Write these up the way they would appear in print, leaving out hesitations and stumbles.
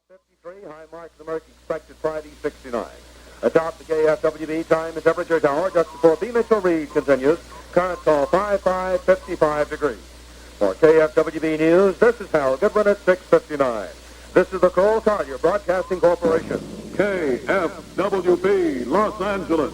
53, high mark of the Merc expected Friday, 69. Atop the KFWB time and temperature tower just before B. Mitchell Reed continues. Currents all 55 degrees. For KFWB News, this is Hal Goodwin at 6:59. This is the Kroll Collier Broadcasting Corporation. KFWB, Los Angeles.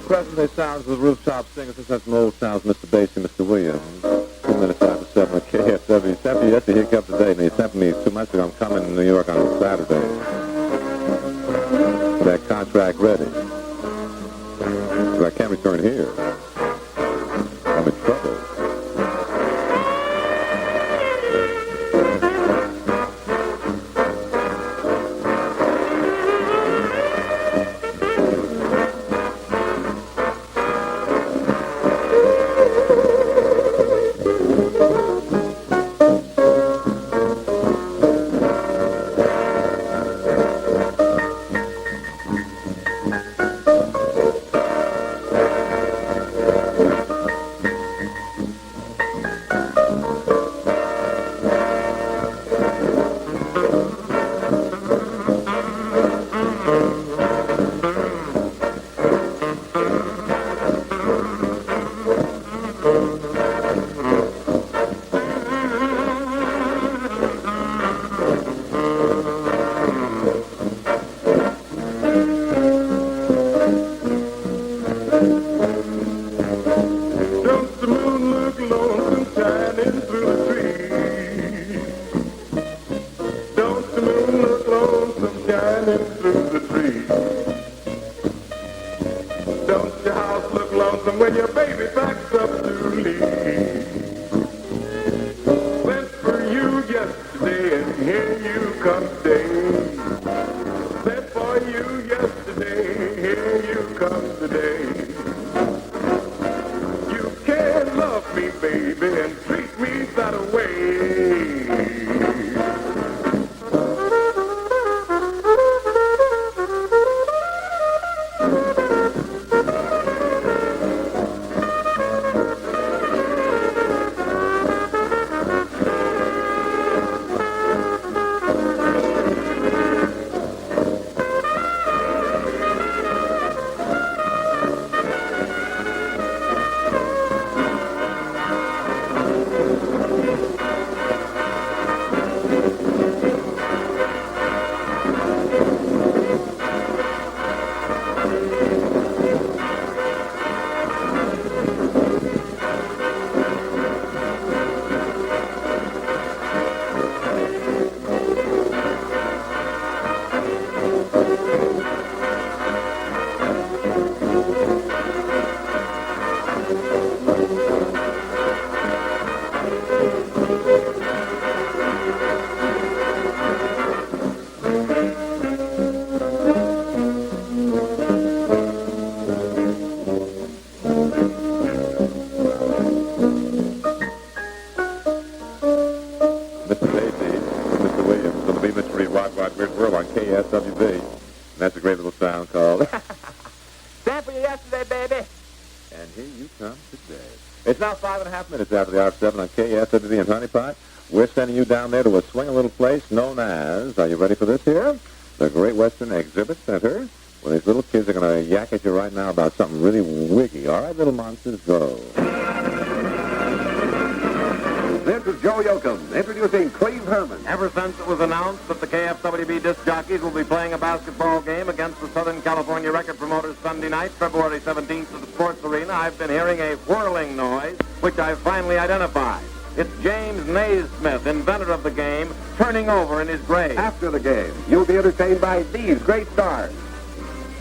Present-day sounds of the rooftop singers. This has some old sounds, Mr. Basie, Mr. Williams. 2 minutes after 7 on KFW. Sappy, that's a hiccup today. And he sent me 2 months ago. I'm coming to New York on Saturday. That contract ready. But I can't return here. I'm in trouble. Wide Weird World on KFWB. And that's a great little sound called Stand for You Yesterday, Baby. And here you come today. It's now 5.5 minutes after the hour of 7 on KFWB and Honeypot. We're sending you down there to a swing a little place known as, are you ready for this here? The Great Western Exhibit Center, where these little kids are going to yak at you right now about something really wiggy. All right, little monsters, go. This is Joe Yoakum, introducing Cleve Herman. Ever since it was announced that the KFWB disc jockeys will be playing a basketball game against the Southern California record promoters Sunday night, February 17th at the Sports Arena, I've been hearing a whirling noise, which I've finally identified. It's James Naismith, inventor of the game, turning over in his grave. After the game, you'll be entertained by these great stars.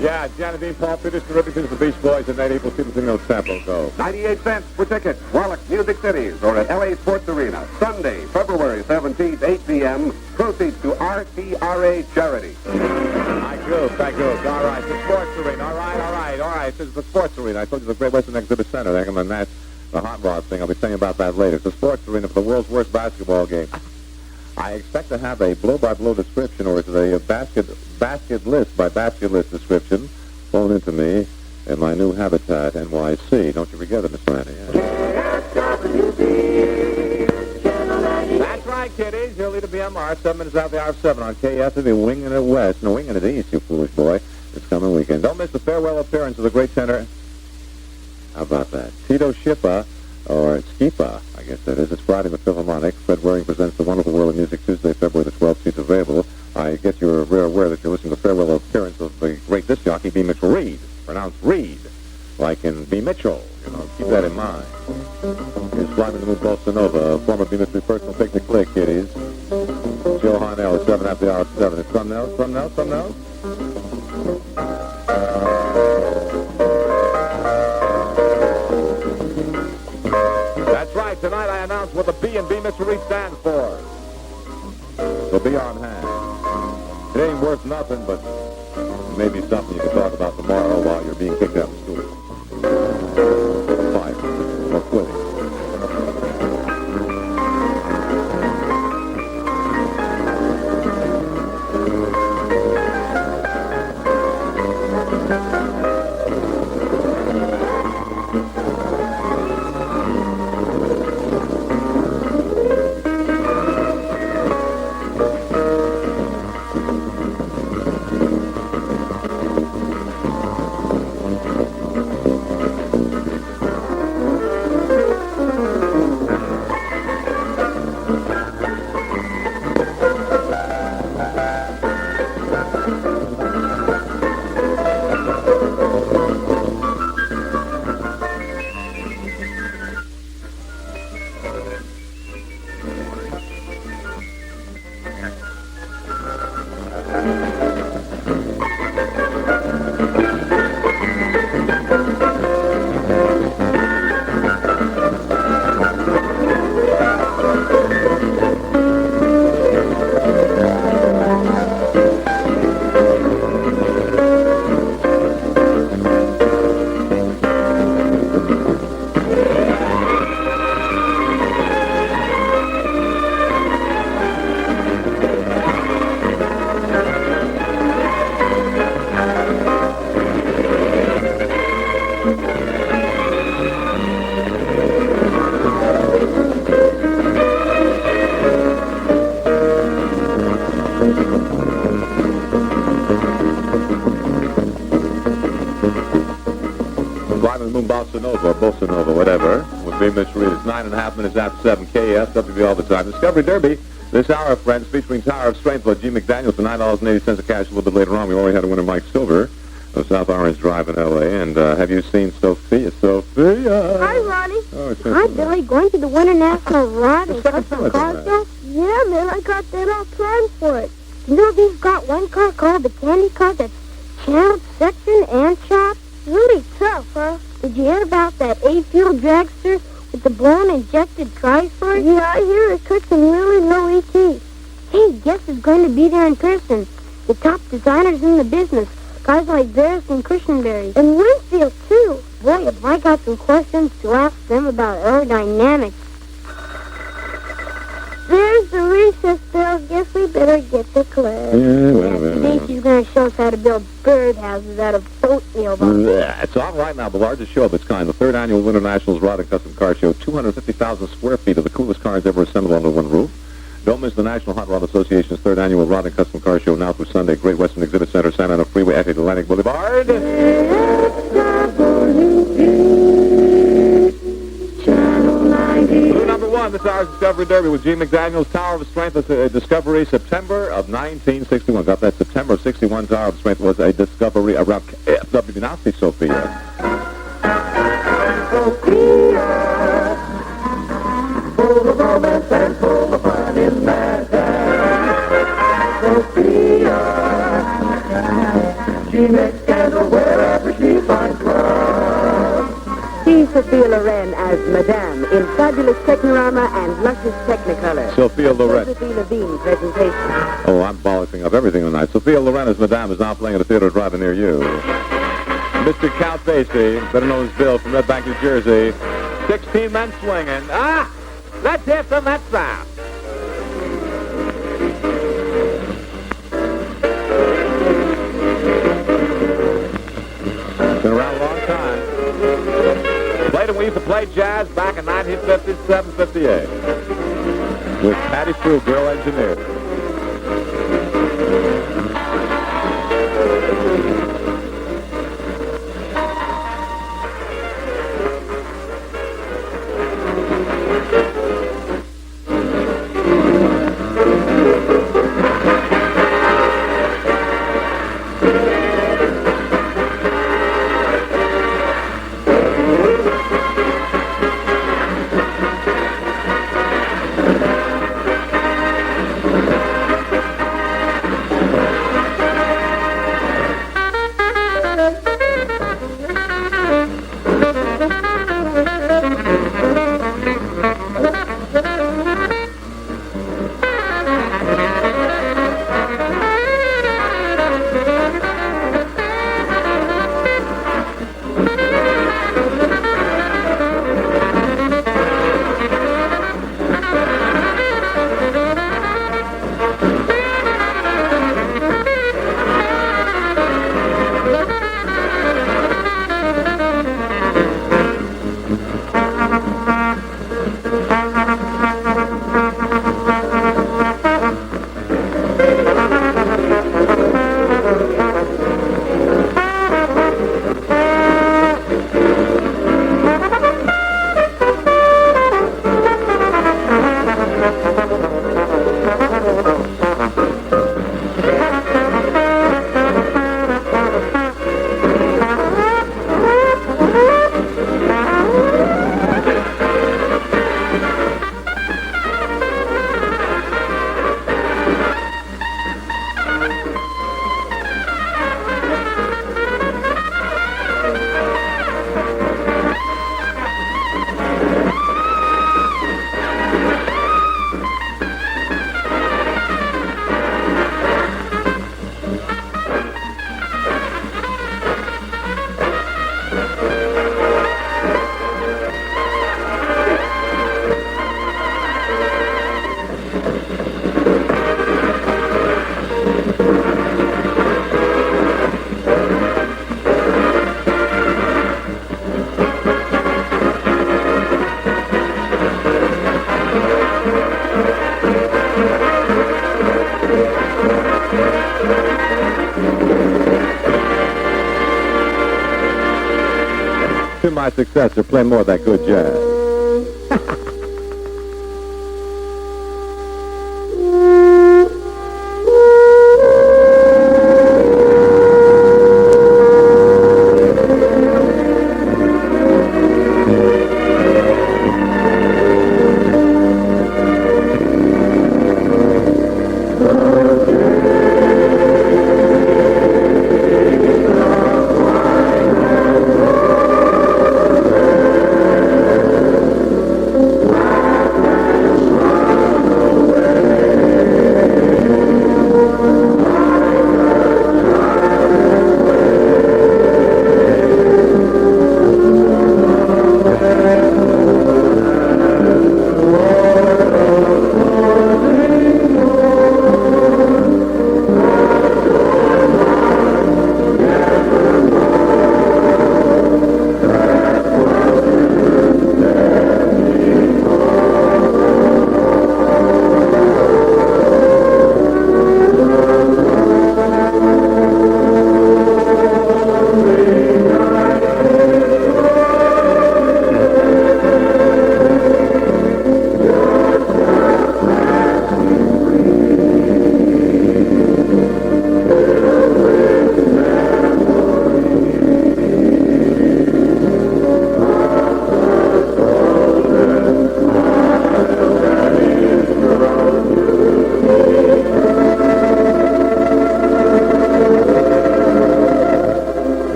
Yeah, Johnny Dean, Paul Peters, Caribbeans, the Beach Boys, and 90 people in those samples, go. 98 cents for tickets. Wallach Music Cities or at LA Sports Arena. Sunday, February 17th, 8 p.m. Proceeds to RTRA Charity. Thank you. All right, the Sports Arena. All right. This is the Sports Arena. I told you the Great Western Exhibit Center. They're going to match the hot rod thing. I'll be telling you about that later. It's the Sports Arena for the world's worst basketball game. I expect to have a blow-by-blow description, or is it a basket list by basket list description phone into me in my new habitat, NYC. Don't you forget it, Miss Randy. That's right, kiddies. You'll lead a BMR 7 minutes after the hour of 7 on KFWB, winging it west. No, winging it east, you foolish boy. This coming weekend. Don't miss the farewell appearance of the great tenor. How about that? Tito Schiffa. Or Skipa, I guess that is. It's Friday in the Philharmonic. Fred Waring presents The Wonderful World of Music Tuesday, February the 12th. Seats available. I guess you're very aware that you're listening to the farewell appearance of the great disc jockey, B. Mitchell Reed. Pronounced Reed, like in B. Mitchell. You know, keep that in mind. Here's Flying the Moon Bossa Nova, former B. Mitchell personal pick to click, kiddies. Joe Harnell at 7 after the hour of 7. It's something else. That's right. Tonight I announce what the B and B Mitchell Reed stands for. So be on hand. It ain't worth nothing, but it may be something you can talk about tomorrow while you're being kicked out of school. Fight or quitting. Bossa Nova, whatever, with B. Mitchell Reed. It's 9.5 minutes after 7, KFWB all the time. Discovery Derby, this hour, friends, featuring Tower of Strength by G. McDaniels for $9.80 of cash a little bit later on. We already had a winner, Mike Silver, of South Orange Drive in L.A. And have you seen Sophia? Hi, Ronnie. Oh, Hi, Billy. Going to the Winter National Rod and Custom Car Show? Yeah, man, I got that all planned for it. You know, they've got one car called the Candy Car that's channeled, sectioned, and chopped. Really tough, huh? Did you hear about that A-fuel dragster with the blown injected tri-force? Yeah, I hear it took some really low ET. Hey, guess who's going to be there in person? The top designers in the business. Guys like Barris and Cushionberry. And Winfield, too. Boy, if I got some questions to ask them about aerodynamics. There there's the recess bell. Guess we better get to class. Today she's going to show us how to build birdhouses out of oatmeal. It's on right now, the largest show of its kind, the third annual Winter Nationals Rod and Custom Car Show. 250,000 square feet of the coolest cars ever assembled under one roof. Don't miss the National Hot Rod Association's third annual Rod and Custom Car Show now through Sunday. Great Western Exhibit Center, Santa Ana Freeway at Atlantic Boulevard. Blue number one, this hour's Discovery Derby with Gene McDaniels, Tower of Strength, Discovery, September of 1961. Got that? September of 61, Tower of Strength was a discovery around KFWB. Now see Sophia. Sophia, full of romance and full of fun in that Sophia, she makes scandal wherever she finds love. See Sophia Loren as Madame in fabulous Technorama and luscious Technicolor. Sophia Loren. Josephine Levine presentation. Oh, I'm bollocksing up everything tonight. Sophia Loren as Madame is now playing at a theater drive near you. Mr. Count Basie, better known as Bill from Red Bank, New Jersey. 16 men swinging. Let's hear some that sound. Been around a long time. Played it when we used to play jazz back in 1957, 58. With Patty Frew, girl engineer. To my successor, play more of that good jazz.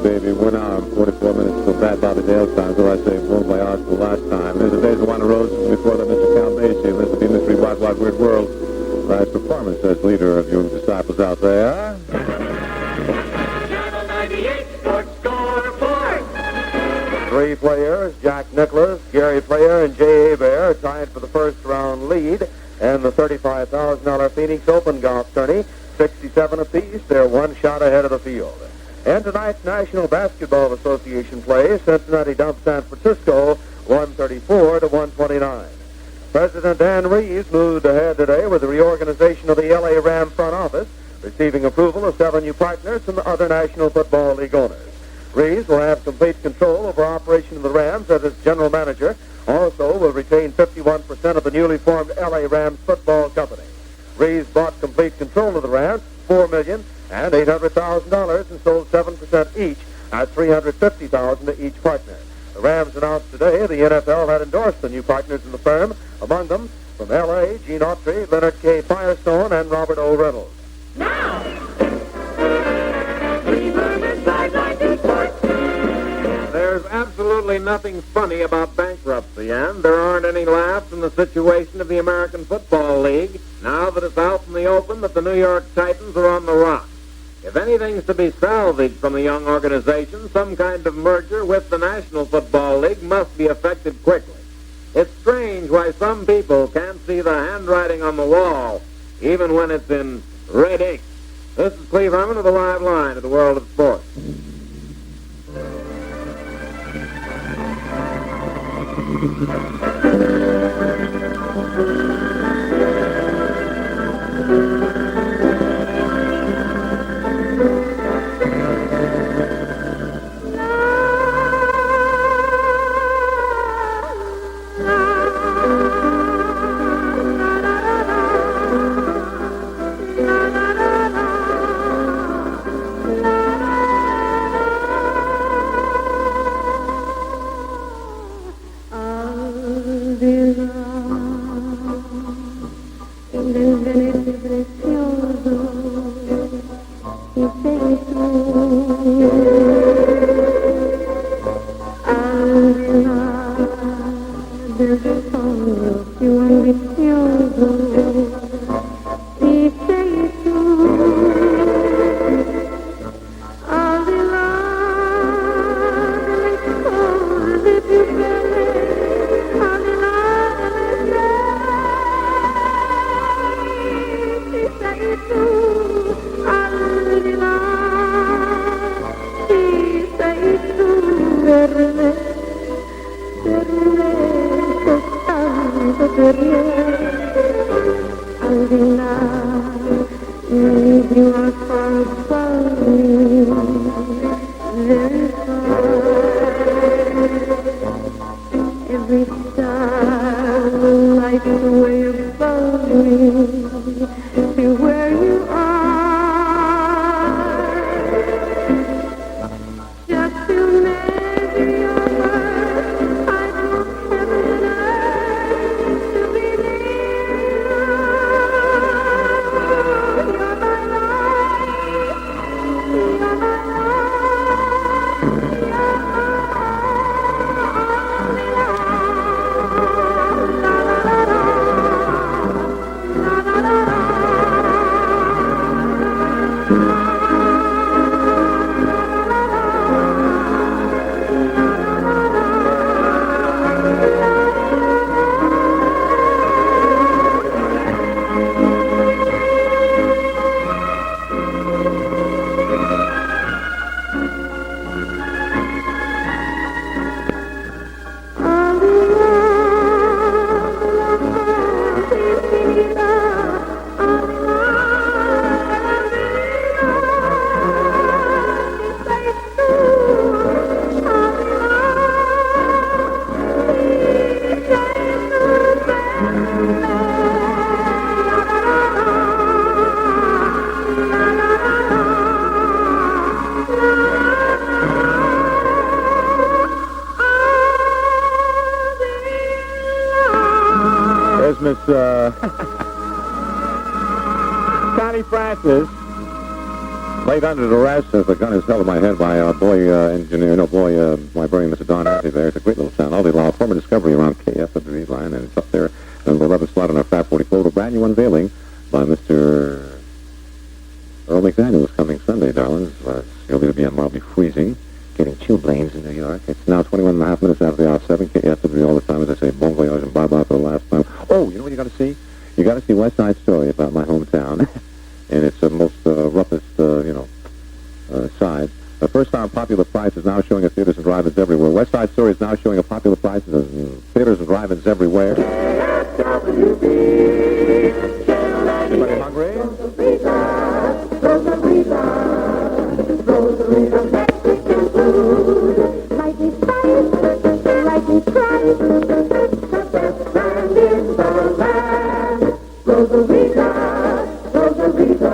baby. 1 hour and 44 minutes till Bad Bobby Dale's time. So I say bon voyage for the last time. There's the days of Wanda Roses, before that Mr. Cal Basie, and this will be Mystery Wide Wide Weird World. Nice performance as leader of young disciples out there. Channel 98 Sports Score Report. 3 players, Jack Nicklaus, Gary Player, and J.A. Bear, tied for the first-round lead. And the $35,000 Phoenix Open golf tourney, 67 apiece. They're 1 shot ahead of the field. And tonight's National Basketball Association plays. Cincinnati dumps San Francisco 134 to 129. President Dan Reeves moved ahead today with the reorganization of the L.A. Rams front office, receiving approval of 7 new partners from the other National Football League owners. Reeves will have complete control over operation of the Rams as its general manager. Also will retain 51% of the newly formed L.A. Rams Football Company. Reeves bought complete control of the Rams, $4,800,000, and sold 7% each at $350,000 to each partner. The Rams announced today the NFL had endorsed the new partners in the firm, among them from L.A., Gene Autry, Leonard K. Firestone, and Robert O. Reynolds. Now, Cleveland Inside Life Report. There's absolutely nothing funny about bankruptcy, and there aren't any laughs in the situation of the American Football League now that it's out in the open that the New York Titans are on the rocks. If anything's to be salvaged from the young organization, some kind of merger with the National Football League must be effected quickly. It's strange why some people can't see the handwriting on the wall, even when it's in red ink. This is Cleve Herman with the live line of the world of sports. Miss Connie Francis Laid under arrest as the gun is held in my head by a librarian, Mr. Don Harvey there. It's a great little sound. All day long. Former discovery around KFWB line, and it's up there in the 11th slot on our Fat 40 photo. Brand new unveiling by Mr. Earl McDaniel is coming Sunday, darlings. It'll be mildly freezing. Getting chilblains in New York. It's now 21 and a half minutes after the hour 7. KFWB all the time, as I say, bon voyage and bye-bye for the last time. Oh, you know what you got to see? You got to see West Side Story about my hometown. And it's the most roughest, side. The first time Popular Price is now showing at theaters and drive-ins everywhere. West Side Story is now showing at Popular Prices in theaters and drive-ins everywhere. Anybody hungry? Lightly spiced, lightly priced, the best brand in the land. Rosarita, Rosarita,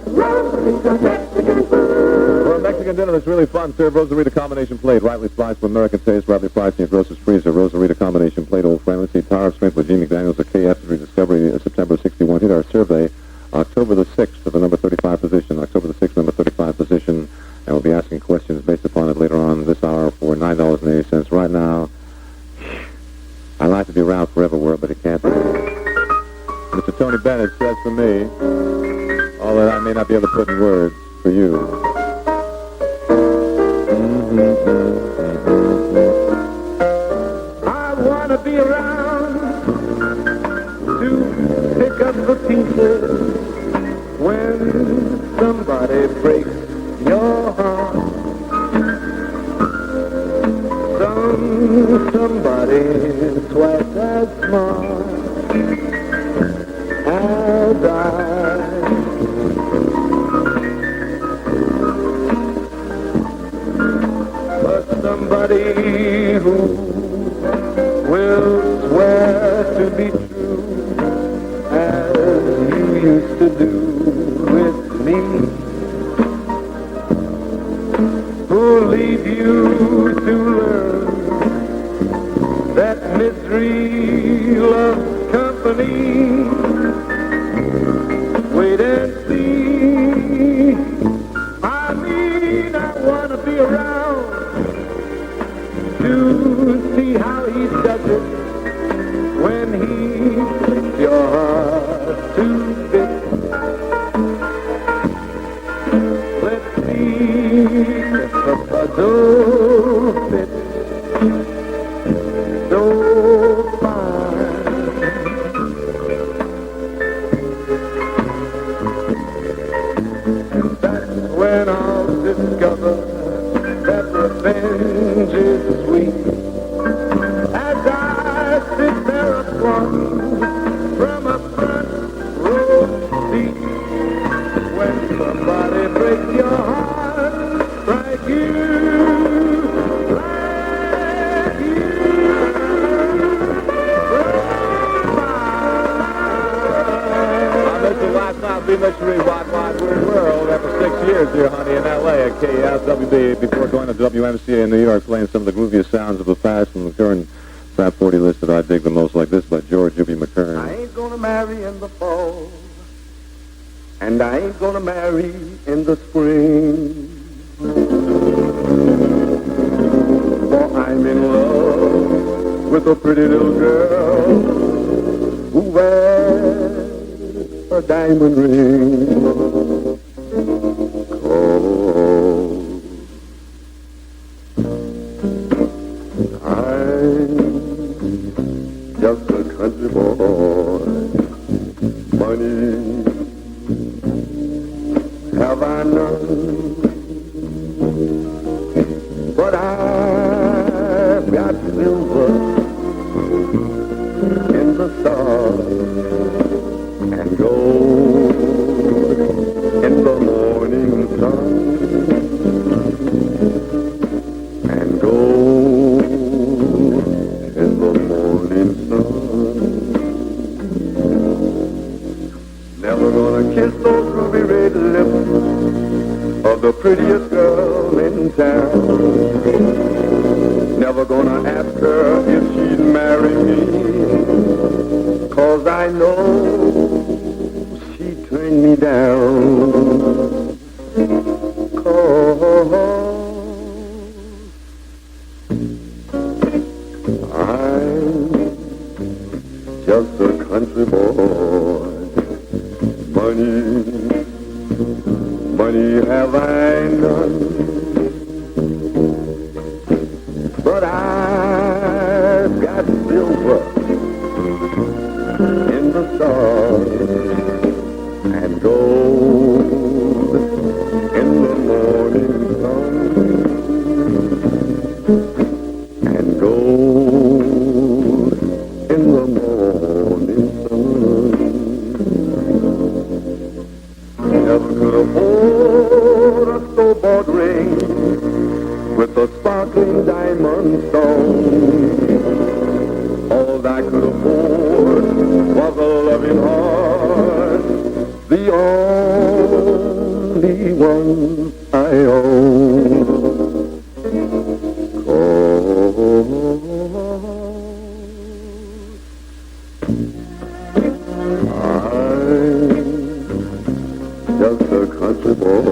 Rosarita Mexican food. For a Mexican dinner that's really fun, serve Rosarita combination plate. Rightly spiced with American taste, rightly priced in your grocer's freezer. Rosarita combination plate, old friend. Let's see, Tower of Strength with Gene McDaniels, a KFWB Discovery, September 61. Hit our survey, October the 6th, to the number 35 position. October the 6th, number 35 position. And we'll be asking questions based upon it later on this hour for $9.80. Right now, I'd like to be around forever, but it can't be. Mr. Tony Bennett says for me, all that I may not be able to put in words for you. I want to be around to pick up the pieces when somebody breaks your heart. Somebody twice as smart as I. But somebody who will swear to be true as you used to do with me. Who'll leave you to learn that misery loves company. Wait and see. I mean, I want to be around to see how he does it when he flicks your heart to bits. Let's see if the puzzle fits so fine. And that's when I'll discover that revenge is sweet. As I sit there applauding from a front row seat, when somebody breaks your heart like you, like you. Last night, be Mystery Wide Weird World after 6 years here, honey, in L.A. at KFWB before going to WMCA in New York, playing some of the grooviest sounds of the past from the current Fat 40 list that I dig the most, like this by George Ubi McKern. I ain't gonna marry in the fall, and I ain't gonna marry in the spring. For I'm in love with a pretty little girl who wears a diamond ring. I'm just a country boy. Money have I none, but I've got silver in the stars and gold in the morning sun, and gold in the morning sun. Never gonna kiss those ruby red lips of the prettiest girl in town. Never gonna ask her if she'd marry me, 'cause I know she turned me down. just a country boy. Money have I none, but I've got silver in the stars and gold in the morning sun, and gold in the morning sun. Never could afford a store-bought ring with a sparkling diamond stone. All I could afford was a loving heart, the only one I own. I'm just a country boy.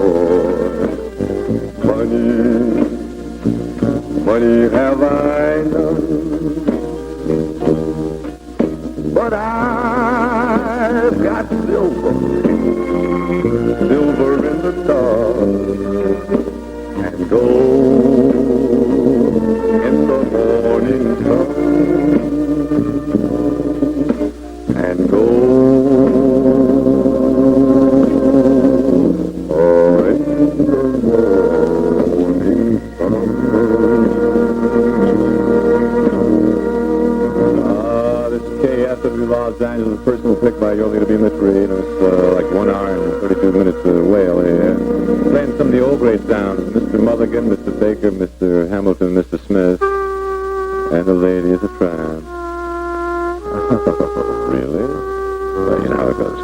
Money have I none, but I've got silver in the stars, and gold in the morning sun, and gold in the morning sun. This is KFWB Los Angeles, personal pick by your leader, Mitchel Reed. It's like 1 hour and 32 minutes to whale here. Playing some of the old great sounds. Mr. Mulligan, Mr. Baker, Mr. Hamilton, Mr. Smith, and the lady is a tramp. Really? Well, you know how it goes.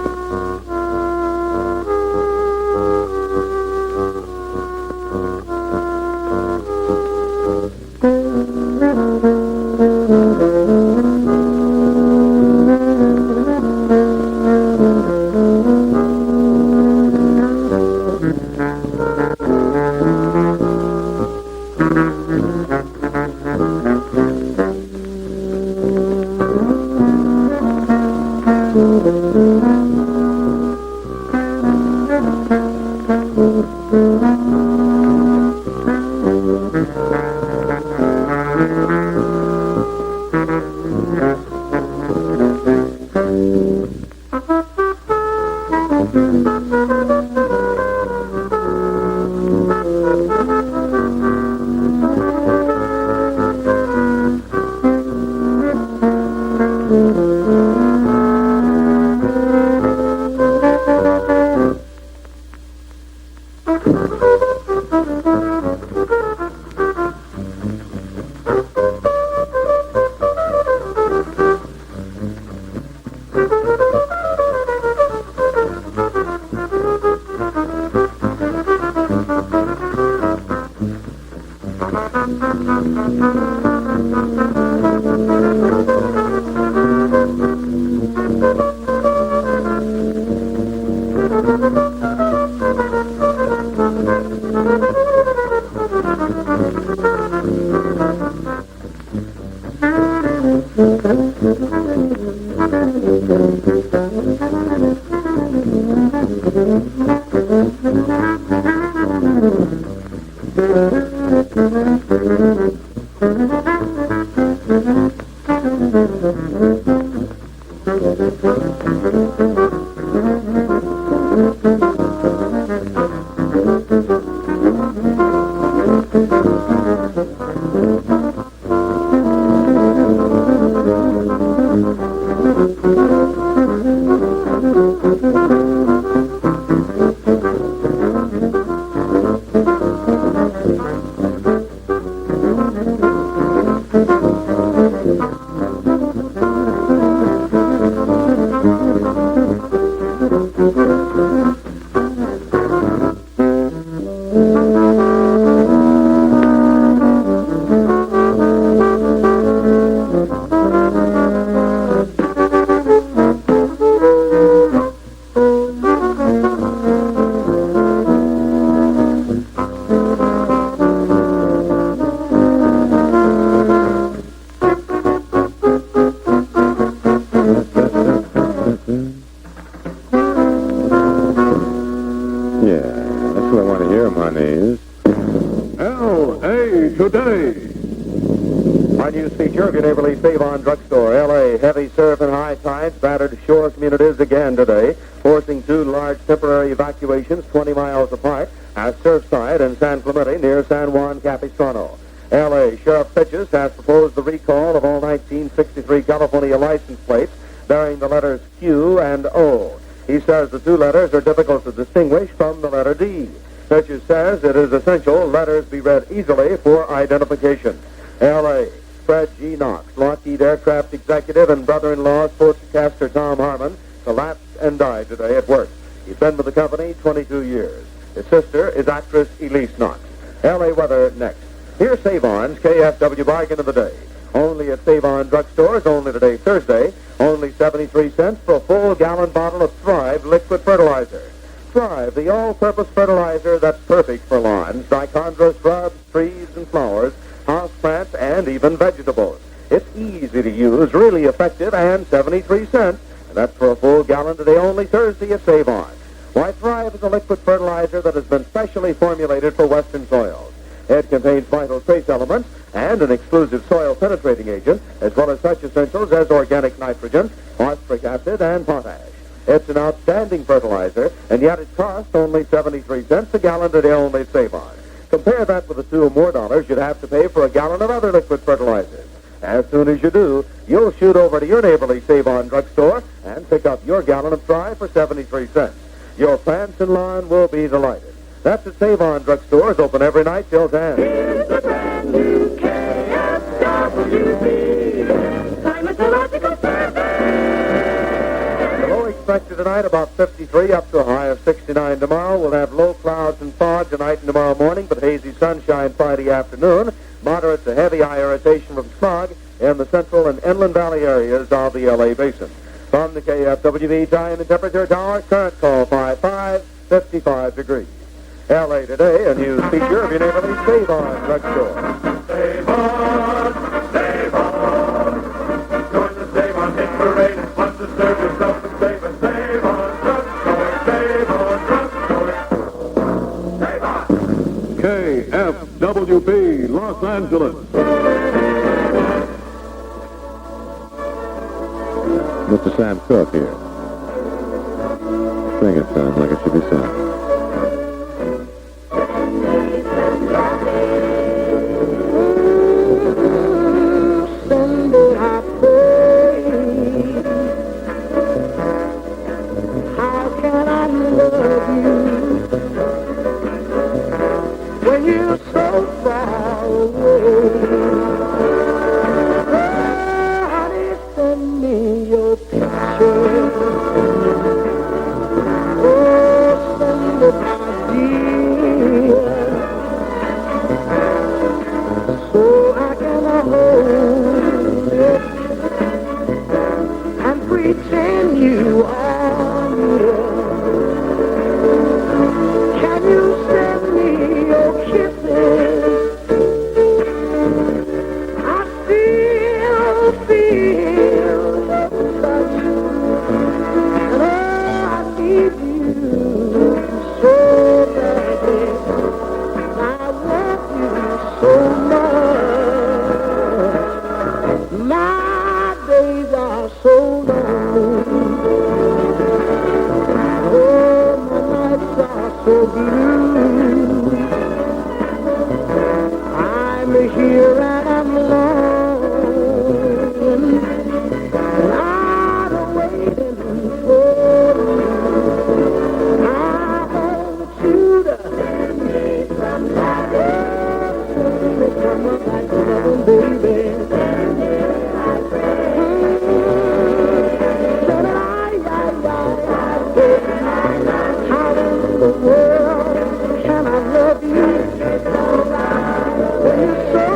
L.A. Today. Our news feature of your neighborly Save-On drugstore. L.A. heavy surf and high tides battered shore communities again today, forcing two large temporary evacuations 20 miles apart at Surfside and San Clemente near San Juan Capistrano. L.A. Sheriff Pitches has proposed the recall of all 1963 California license plates bearing the letters Q and O. He says the two letters are difficult to distinguish from the letter D. Pitches says it is essential letters be read easily for identification. L.A. Fred G. Knox, Lockheed Aircraft executive and brother-in-law sportscaster Tom Harmon, collapsed and died today at work. He's been with the company 22 years. His sister is actress Elise Knox. L.A. weather next. Here's Save-On's KFW bargain of the day. Only at Save-On drugstores, only today, Thursday, only 73 cents for a full gallon bottle of Thrive liquid fertilizer. Thrive, the all-purpose fertilizer that's perfect for lawns, dichondra shrubs, trees, and flowers, house plants, and even vegetables. It's easy to use, really effective, and 73 cents. And that's for a full gallon today, only Thursday at Save-On. Why, Thrive is a liquid fertilizer that has been specially formulated for western soils. It contains vital trace elements and an exclusive soil-penetrating agent, as well as such essentials as organic nitrogen, phosphoric acid, and potash. It's an outstanding fertilizer, and yet it costs only 73 cents a gallon today, only at Save-On. Compare that with the $2 or more you'd have to pay for a gallon of other liquid fertilizers. As soon as you do, you'll shoot over to your neighborly Save-On drugstore and pick up your gallon of Thrive for 73 cents. Your plants and lawn will be delighted. That's at Save-On drugstores, open every night till 10. Here's a brand new KFWB climatological survey. The low expected tonight about 53 up to a high of 69 tomorrow. We'll have low clouds and fog tonight and tomorrow morning, but hazy sunshine Friday afternoon. Moderate to heavy eye irritation from smog in the central and inland valley areas of the L.A. basin. From the KFWB time and temperature tower, current call 55 degrees. L.A. Today, a news feature of your neighborly Save-On drugstore. Save-On, Save-On. Join the Save-On hit parade. Want to serve yourself and save a Save-On drugstore. Save-On drugstore. Save-On. KFWB, Los Angeles. Mr. Sam Cooke here. Sing it, son, like it should be sung. Sunday I pray. How can I love you when you're so far away? Honey, send me your picture. Oh, send it, my dear, so I can hold it and pretend you are near. Can you send me your kisses? I still feel such, and I need you so badly. I want you so much. My days are so long. Oh, my nights are so blue. I'm here and I'm longing, and I'm waiting for you. I want you to send me somebody. Send me someone like loving baby. Send me like how in the world can I love you when you're so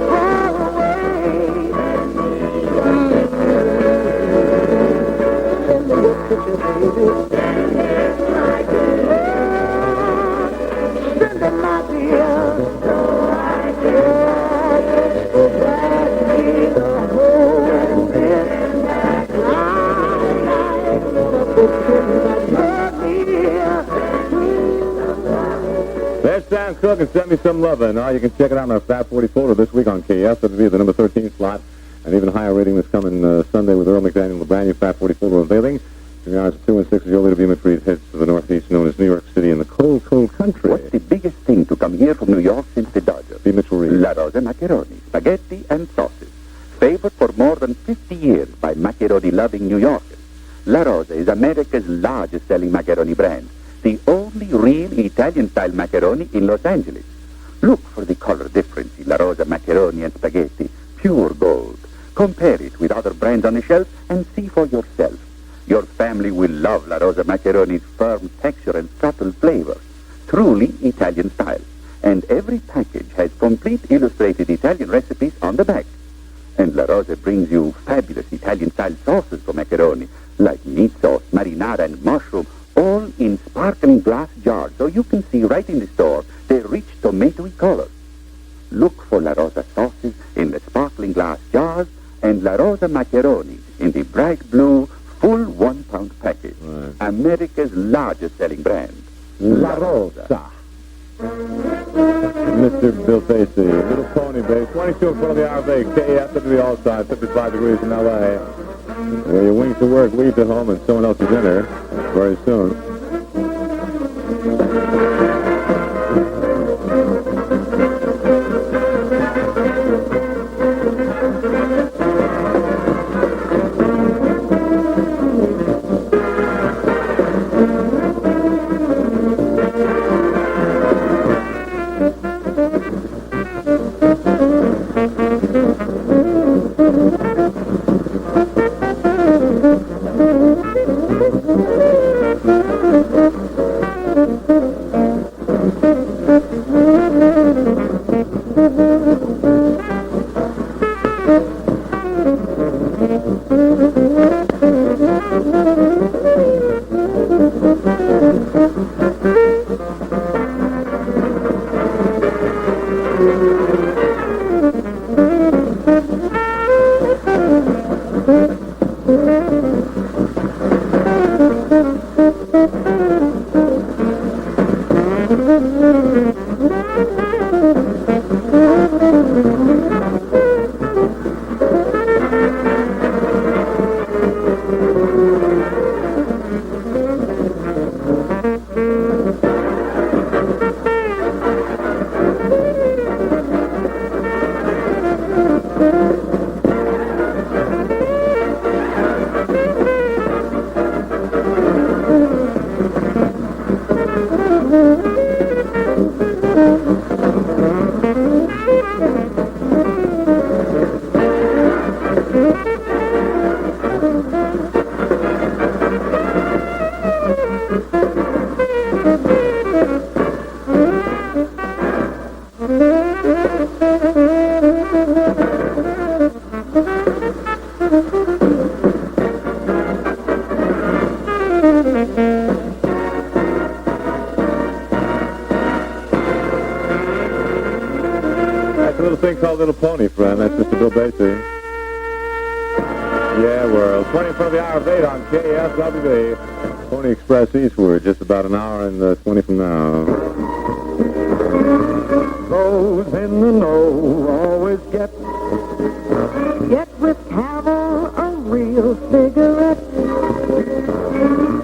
far away? Send me your picture, baby. Send it like send it, my dear. So I can. Cook and Send Me Some Lovin'. Now you can check it out on our Fat 40 folder this week on KFWB, the number 13 slot, and even higher rating this coming Sunday with Earl McDaniel and the brand new Fat 40 folder availing. In the hours of 2 and 6 as your leader, Beamer Freed heads to the northeast, known as New York City, in the cold, cold country. What's the biggest thing to come here from New York since the Dodgers? Be Mitchell Reed. La Rosa macaroni, spaghetti and sauces. Favored for more than 50 years by macaroni-loving New Yorkers. La Rosa is America's largest-selling macaroni brand. The only real Italian-style macaroni in Los Angeles. Look for the color difference in La Rosa macaroni and spaghetti. Pure gold. Compare it with other brands on the shelf and see for yourself. Your family will love La Rosa macaroni's firm texture and subtle flavor. Truly Italian style. And every package has complete illustrated Italian recipes on the back. And La Rosa brings you fabulous Italian-style sauces for macaroni, like meat sauce, marinara, and mushroom, all in sparkling glass jars, so you can see right in the store their rich tomatoey color. Look for La Rosa sauces in the sparkling glass jars and La Rosa macaroni in the bright blue, full 1 pound package. Right. America's largest selling brand. La Rosa. Mr. Bill Basie, Little Pony Bay, 22 in front of the hour of 8, KFWB All-Star, 55 degrees in L.A. Where your wings to work, leave at home, and someone else's dinner very soon. That's a little thing called Little Pony, friend. That's Mr. Bill Basie. Yeah, we're 20 in front of the hour of 8 on KFWB. Pony Express Eastward, just about an hour and 20 from now. Those in the know always get with Camel a real cigarette.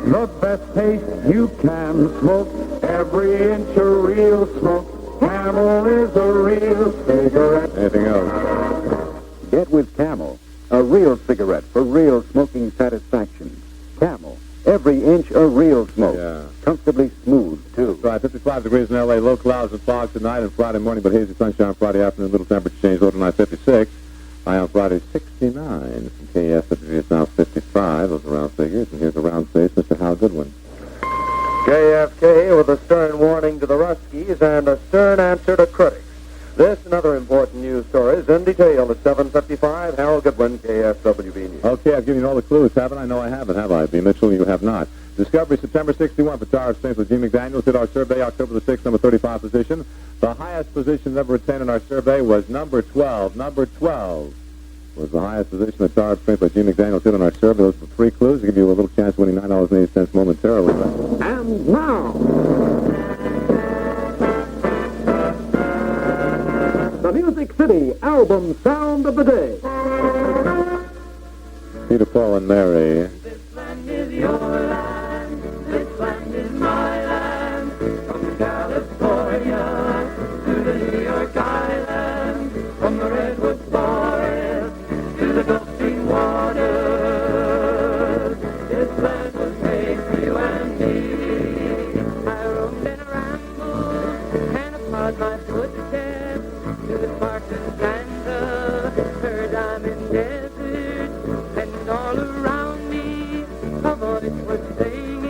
The best taste you can smoke, every inch a real smoke. Camel is a real cigarette. Anything else? Get with Camel, a real cigarette for real smoking satisfaction. Camel, every inch a real smoke. Yeah. Comfortably smooth, too. Right, 55 degrees in L.A., low clouds and fog tonight and Friday morning, but hazy sunshine Friday afternoon, little temperature change, low tonight 56. High on Friday 69. From KFWB it's now 55, those are round figures, and here's the round face, Mr. Hal Goodwin. JFK with a stern warning to the Ruskies and a stern answer to critics. This and other important news stories in detail at 7:55. Harold Goodwin, KFWB News. Okay, I've given you all the clues, haven't I? No, I haven't, have I? B. Mitchell, you have not. Discovery, September 61 for Tower of Saints with G. McDaniels. Did our survey October the 6th, number 35 position. The highest position ever attained in our survey was number 12. Number 12 was the highest position that Tower of Saints by G. McDaniels did on our survey. Those were 3 clues to give you a little chance of winning $9.80 momentarily. And now, the Music City album sound of the day. Peter, Paul, and Mary. This land is your land, this land is my land, from California to the New York Island, from the Redwood Forest to the Gulf Stream waters. This land was made for you and me. I roamed and rambled and applied my footsteps to the Spartan sands of her diamond desert, and all around me a voice was singing,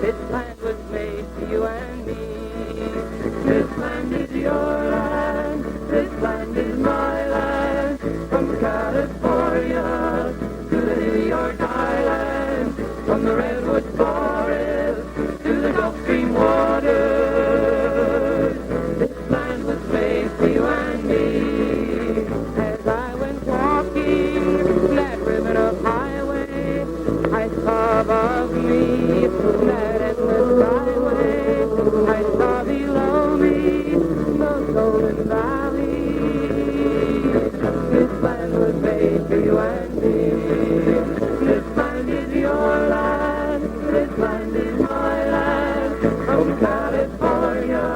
this land was made for you and me. This land is your land, this land is my land, from California to the New York Island, from the Redwood Forest to the Gulf Stream waters. This land was made for you and me. As I went walking that ribbon of highway, I saw above me that endless skyway. I saw below me the golden valley. This land was made for you and me. This land is your land, this land is my land, from California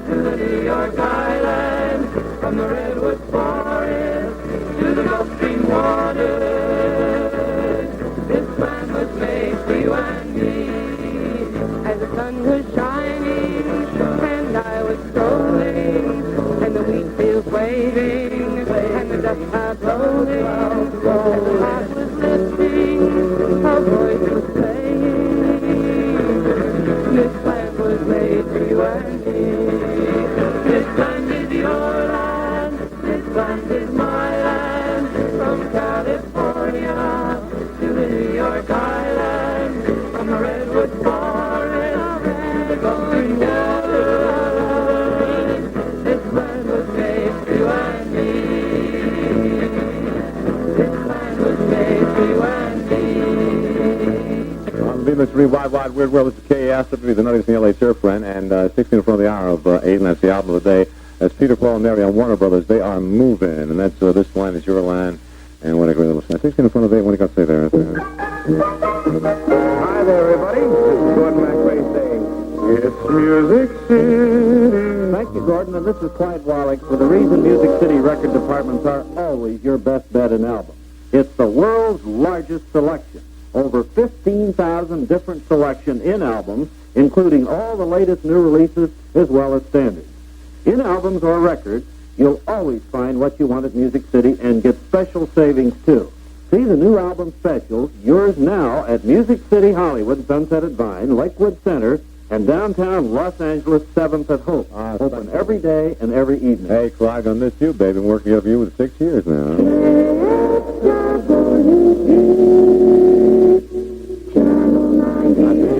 to the New York Island, from the Redwood Forest to the Gulf Stream waters. This land was made for you and me. As the sun was shining and I was strolling, and the wheat fields waving and the dust clouds rolling, and the heart was lifting, a voice was saying, this land was made for you and me. This land is your land, this land is my land, from California to the New York Island, from the Redwood Forest to the Golden waters. This land was made for you and me. This land was made for you and me. On the Mystery Wide Wide Weird World, this is KFWB, the Nuttiest in the LA Surf Friend, and 16 in front of the hour of 8, and that's the album of the day. That's Peter, Paul, and Mary on Warner Brothers. They are moving, and that's This Land Is Your Land, and what a great little song. 16 in front of 8, what do you got to say there? Hi there, everybody. This is Gordon McRae saying, it's Music City. Thank you, Gordon, and this is Clyde Wallach. For the reason Music City record departments are always your best bet in albums. It's the world's largest selection. Over 15,000 different selection in albums, including all the latest new releases as well as standards. In albums or records, you'll always find what you want at Music City and get special savings, too. See the new album specials, yours now at Music City Hollywood, Sunset at Vine, Lakewood Center, and downtown Los Angeles, 7th at Hope. Open every day and every evening. Hey, Clyde, I miss you, baby. Been working with you for 6 years now.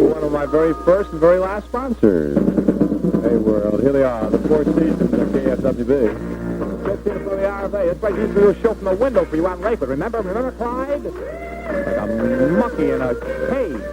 One of my very first and very last sponsors. Hey, world, here they are, the Four Seasons of KFWB. 15 for the hour of 8. This place used to do a show from the window for you out in Lakewood. Remember, Clyde? Like a monkey in a cage.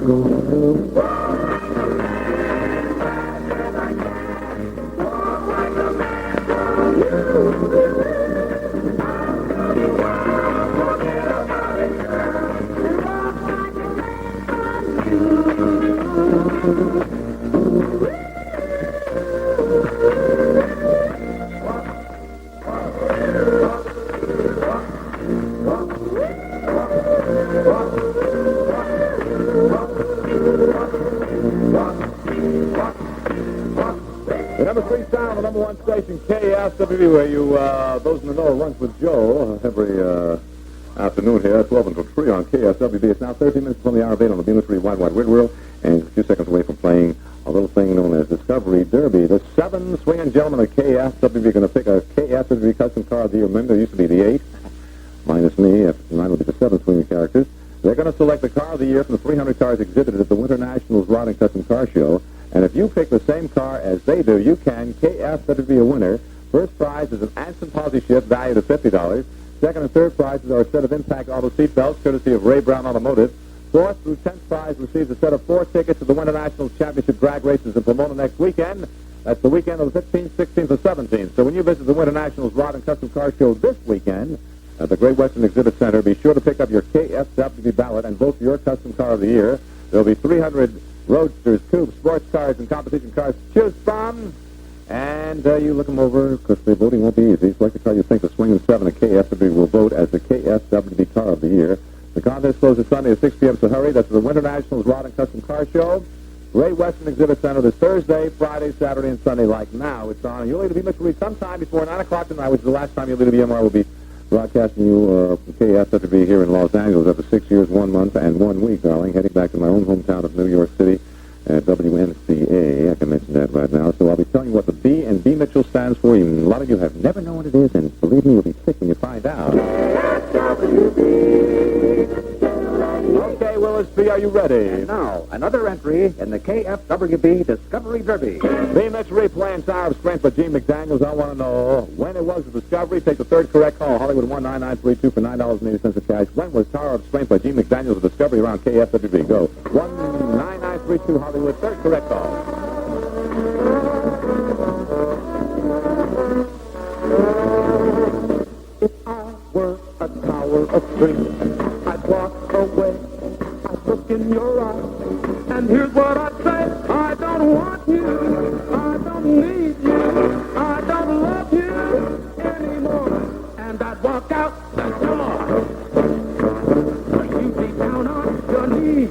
Go. The number 3 sound, the number 1 station, KFWB, where you, those in the know, lunch with Joe every afternoon here, 12 until 3 on KFWB. It's now 13 minutes from the hour of 8 on the Beamer 3 Wide Wide World, and a few seconds away from playing a little thing known as Discovery Derby. The 7 swinging gentlemen of KFWB are going to pick a KFWB custom car of the year. Remember, there used to be the 8, minus me. Mine will be the 7 swinging characters. They're going to select the car of the year from the 300 cars exhibited at the Winter Nationals Rod and Custom Car Show. And if you pick the same car as they do, you can KFWB a winner. First prize is an Anson Posse shift valued at $50. Second and third prizes are a set of Impact Auto seat belts, courtesy of Ray Brown Automotive. Fourth through 10th prize receives a set of 4 tickets to the Winter Nationals Championship drag races in Pomona next weekend. That's the weekend of the 15th, 16th, or 17th. So when you visit the Winter Nationals Rod and Custom Car Show this weekend at the Great Western Exhibit Center, be sure to pick up your KFWB ballot and vote for your custom car of the year. There'll be 300 roadsters, coupes, sports cars, and competition cars to choose from. And you look them over, because the voting won't be easy. Select the car you think the swinging 7 at KFWB will vote as the KFWB car of the year. The contest closes Sunday at 6 p.m., so hurry. That's the Winter Nationals Rod and Custom Car Show. Great Western Exhibit Center this Thursday, Friday, Saturday, and Sunday. Like now, it's on. You'll either be Mitchel sometime before 9 o'clock tonight, which is the last time you'll either be MR will be broadcasting you from KFWB here in Los Angeles after 6 years, 1 month, and 1 week, darling, heading back to my own hometown of New York City at WNCA. I can mention that right now. So I'll be telling you what the B and B Mitchell stands for. Even a lot of you have never known what it is, and believe me, you'll be sick when you find out. Okay, Willis B, are you ready? And now, another entry in the KFWB Discovery Derby. B Mitchell replaying Tower of Strength by Gene McDaniels. I want to know when it was the Discovery. Take the third correct call. Hollywood 19932 for $9.80 of cash. When was Tower of Strength by Gene McDaniels the Discovery around KFWB? Go. 19932 Hollywood. Third correct call. If I were a tower of strength, I'd walk away. I'd look in your eyes, and here's what I'd say. I don't want you. I don't need you. I don't love you anymore. And I'd walk out the door. But you'd be down on your knees.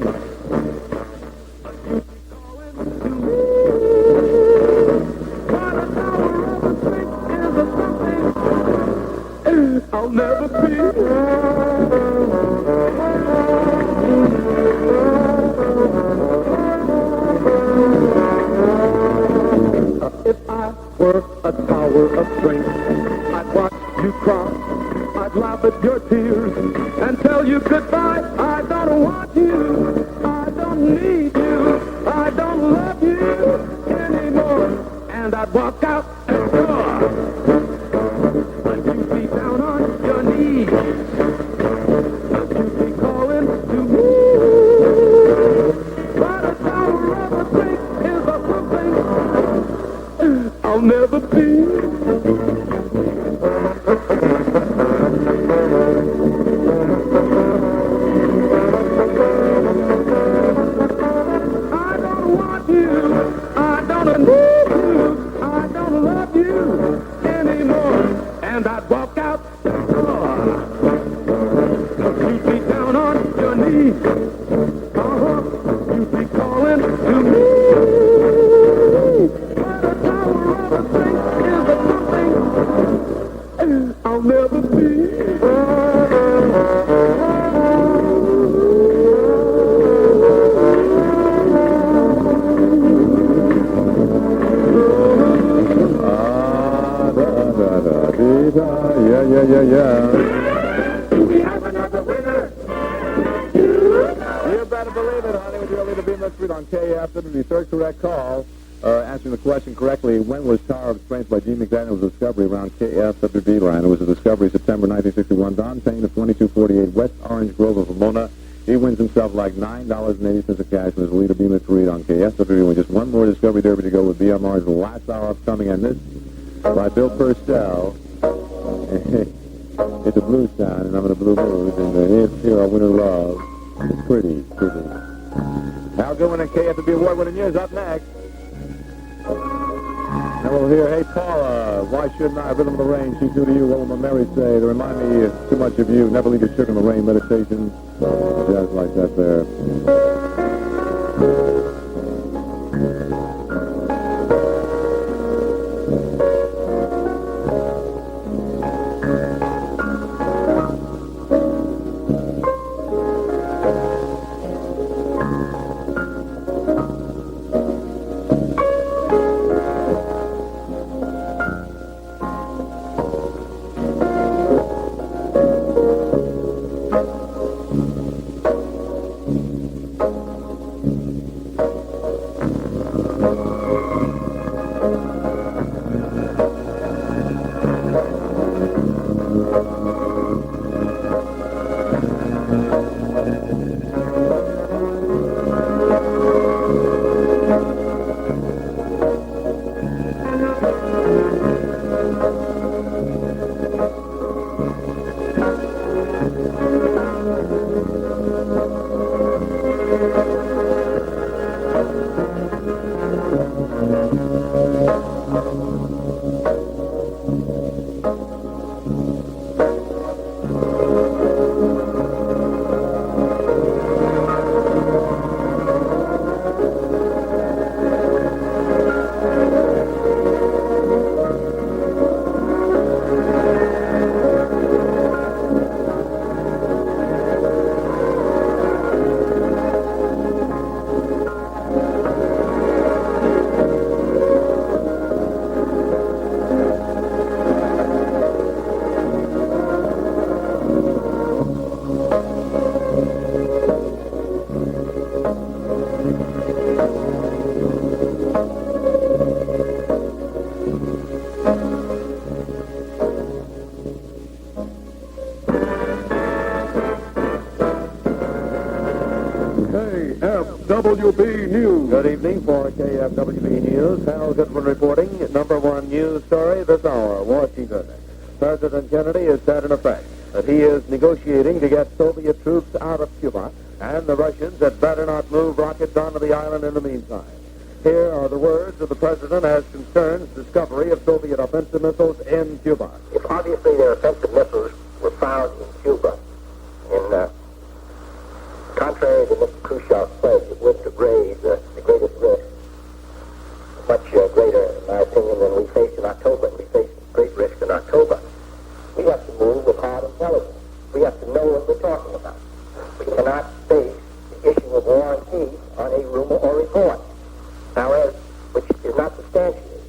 But you'd be calling to me. But a tower of a strength is a something I'll never be. If I were a tower of strength, I'd watch you cry. I'd laugh at your tears and tell you goodbye. I don't want you. I don't need you. I don't love you anymore. And I'd walk out and door. And you'd be down on your knees. And you'd be calling to me. But a tower of a strength is a something I'll never be. I don't want you. I don't need you. I don't love you anymore. And I'd walk out the door. You'd be down on your knees. You'd be calling to me. But a tower of a strength is a something I'll never be. Yeah. We have another winner. You better believe it, honey. With your leader, B Mitchell on KFWB. Third correct call. Answering the question correctly, when was Tower of Strength by Gene McDaniels Discovery around KFWB line? It was a Discovery September 1961. Don Payne of 2248 West Orange Grove of Pomona. He wins himself like $9.80 of cash from his leader, B. Mitchell Reed, on KFWB. With just one more Discovery Derby to go with BMR's last hour upcoming, and this by Bill Purcell. It's a blues sound, and I'm in a blue mood, and it's here, our winner love. It's pretty. Al Goodwin and KFWB award-winning years up next. And we'll hear, hey, Paula, why shouldn't I? Rhythm of the Rain, she's due to you. What will Mary say? To remind me too much of you. Never leave your sugar in the rain. Meditation. Jazz like that there. KFWB News. Good evening for KFWB News. Al Goodwin reporting. Number one news story this hour, Washington. President Kennedy has said in effect that he is negotiating to get Soviet troops out of Cuba, and the Russians had better not move rockets onto the island in the meantime. Here are the words of the president as concerns discovery of Soviet offensive missiles in Cuba. If obviously their offensive missiles were found in Cuba, contrary to Mr. Khrushchev's pledge, it would raise the greatest risk, much greater, in my opinion, than we faced in October. We faced great risk in October. We have to move with hard intelligence. We have to know what we're talking about. We cannot base the issue of war and peace on a rumor or report, however, which is not substantiated,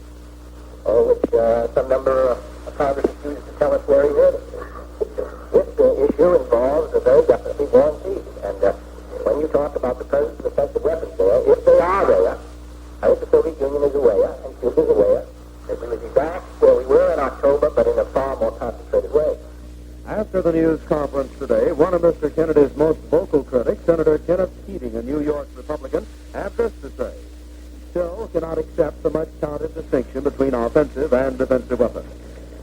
or which some member of Congress refuses to tell us where he heard it. This issue involves a very definitely war and peace. And when you talk about the presence of offensive weapons there, if they are there, I think the Soviet Union is aware, and Cuba is aware, that we will be back where we were in October, but in a far more concentrated way. After the news conference today, one of Mr. Kennedy's most vocal critics, Senator Kenneth Keating, a New York Republican, had this to say. He still cannot accept the much-touted distinction between offensive and defensive weapons.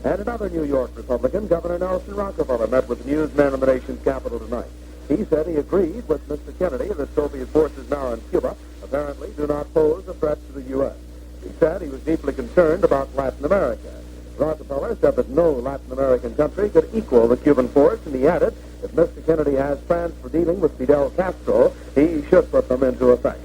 And another New York Republican, Governor Nelson Rockefeller, met with newsmen in the nation's capital tonight. He said he agreed with Mr. Kennedy that Soviet forces now in Cuba apparently do not pose a threat to the U.S. He said he was deeply concerned about Latin America. Rockefeller said that no Latin American country could equal the Cuban force, and he added if Mr. Kennedy has plans for dealing with Fidel Castro, he should put them into effect.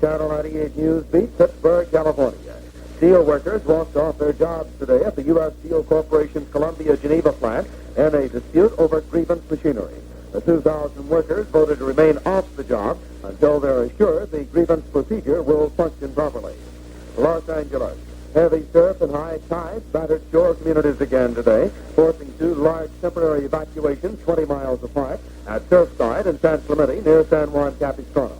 Channel 98 News beat Pittsburgh, California. Steel workers walked off their jobs today at the U.S. Steel Corporation's Columbia, Geneva plant in a dispute over grievance machinery. The 2,000 workers voted to remain off the job until they're assured the grievance procedure will function properly. Los Angeles. Heavy surf and high tides battered shore communities again today, forcing two large temporary evacuations 20 miles apart at Surfside and San Clemente near San Juan Capistrano.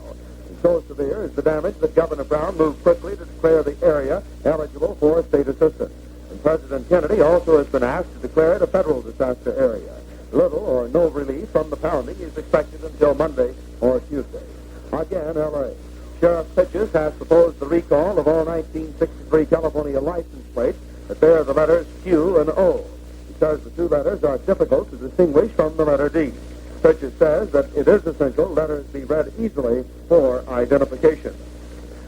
So severe is the damage that Governor Brown moved quickly to declare the area eligible for state assistance. And President Kennedy also has been asked to declare it a federal disaster area. Little or no relief from the pounding is expected until Monday or Tuesday. Again, L.A. Sheriff Pitches has proposed the recall of all 1963 California license plates that bear the letters Q and O, because the two letters are difficult to distinguish from the letter D. Pitches says that it is essential letters be read easily for identification.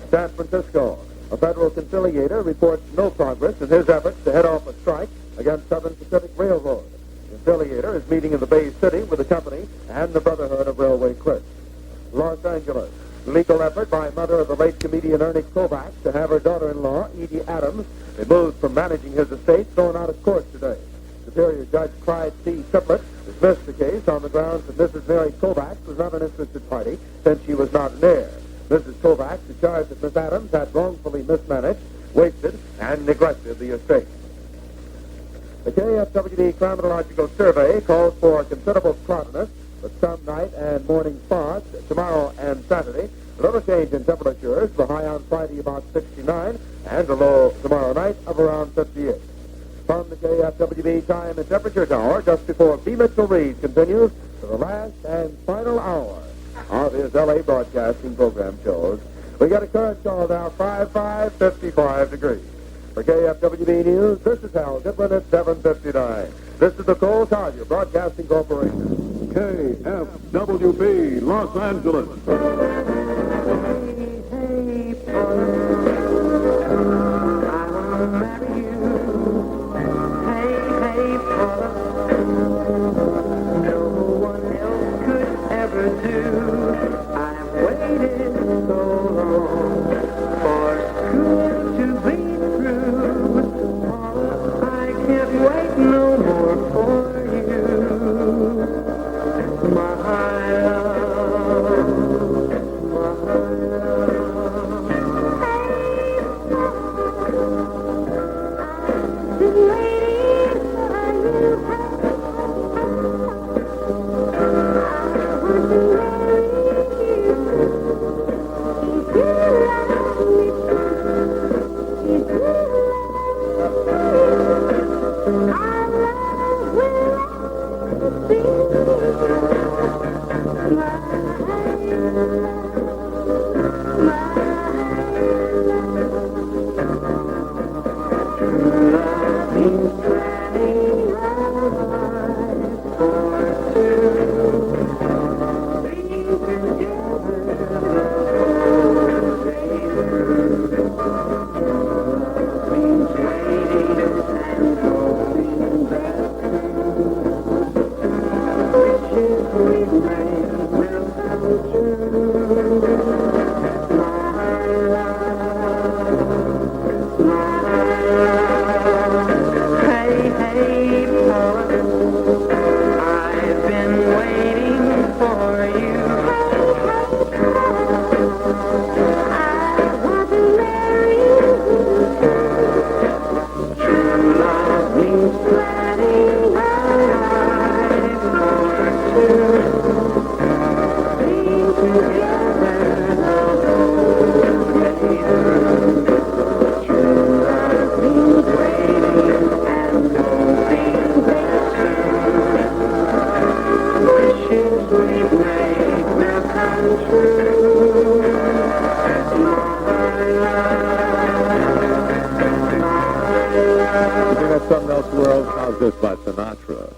San Francisco. A federal conciliator reports no progress in his efforts to head off a strike against Southern Pacific Railroad. The conciliator is meeting in the Bay City with the company and the Brotherhood of Railway Clerks. Los Angeles. Legal effort by mother of the late comedian Ernie Kovacs to have her daughter-in-law, Edie Adams, removed from managing his estate, thrown out of court today. Superior Judge Clyde C. Triplett dismissed the case on the grounds that Mrs. Mary Kovacs was not an interested party since she was not an heir. Mrs. Kovacs is charged that Miss Adams had wrongfully mismanaged, wasted, and neglected the estate. The KFWB Climatological Survey calls for considerable cloudiness with some night and morning fogs tomorrow and Saturday. A little change in temperatures, the high on Friday about 69 and a low tomorrow night of around 58. From the KFWB Time and Temperature Tower, just before B. Mitchell Reed continues to the last and final hour of his L.A. broadcasting program shows. We got a current call now, 55 degrees. For KFWB News, this is Hal Goodwin at 7:59. This is the Cole Collier Broadcasting Corporation. KFWB, Los Angeles. Hey, Paula, I wanna marry you. Hey, Paula, no one else could ever do. I've waited so long for school to be through. Paula, I can't wait no more for you. My love, my love. I've been waiting for you. I want to marry you. If you love me, if you love me, our love will be. Something else, world. How's this by Sinatra?